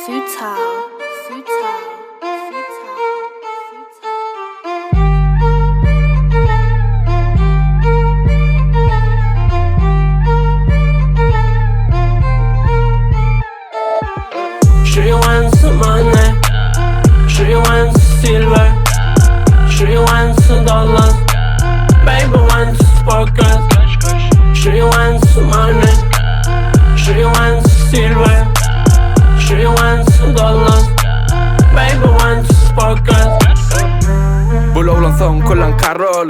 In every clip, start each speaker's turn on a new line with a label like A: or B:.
A: Futile.
B: She wants money, she wants silver, she wants dollars, baby wants pockets. She wants money, she wants silver, she wants dollars, baby wants pockets.
C: Bulovlan son kullan karol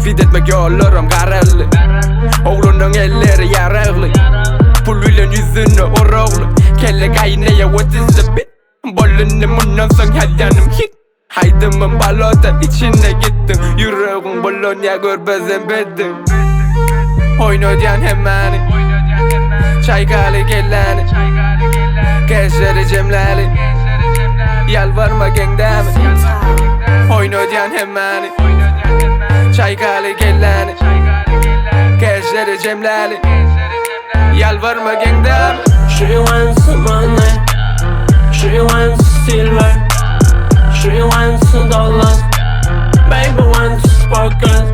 C: Fid etmek yollarım garelli Oğlunun elleri yaraglı Pul bilen yüzünü oroglu Kelle kaynaya what is the bit Bolunu mundan son hadiyanım hit Haydımın balota içine gittim Yüreğin bolonya görbezem beddim Oyno diyen hemmani Çaykali kellani Gençleri cemlali Yalvarma gengdami Oyno diyen hemmani Çaykali kellani Gençleri cemlali Yalvarma gengdami.
B: She wants money, she wants silver, she wants dollars, baby wants pockets.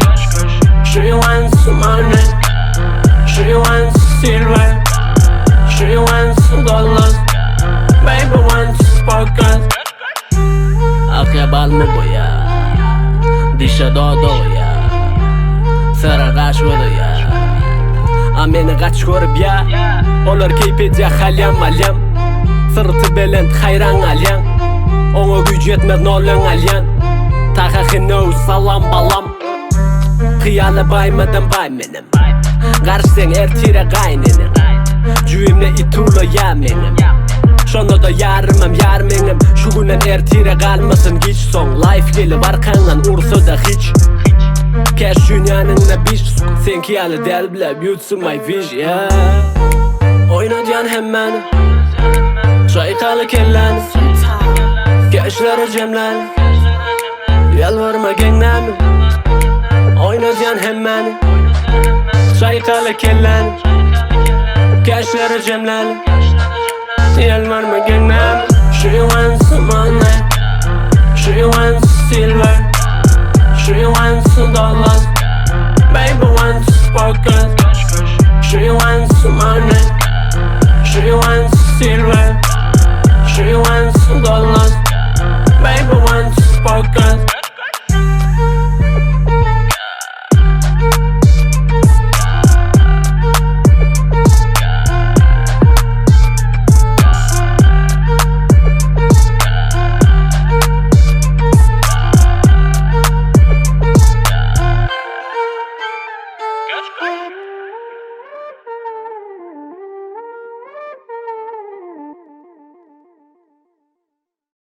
B: She wants money, she wants silver, she wants dollars, baby wants pockets.
D: Akebal mı bu ya? Dişe doğdu ya. Sıra kaçmadı ya. Ameni kaç görüp ya. Olar keypet ya halyam malyam. Sırtı belent hayran alyan. Ona güç yetmez nolan alyan. Takakino salam balam. Kıyalı baymadım baymenim. Karşıdan ertire kaynenim. Cüyümle itula yamenim. Şonu da yarımam yarmenim. Şu günden ertire kalmasın hiç son. Life gelip arkandan ursa da hiç. Cash dünyanın biş. Sen kiyalı del bile beauty my vision yeah. Oyna diyen hemen Çaykalı kellani Gençleri cemlani Yalvarma gengnami Oyna diyen hemen Çaykalı kellani Gençleri cemlani Yalvarma gengnami.
B: She wants money, she wants silver, she wants dollars, baby wants pockets.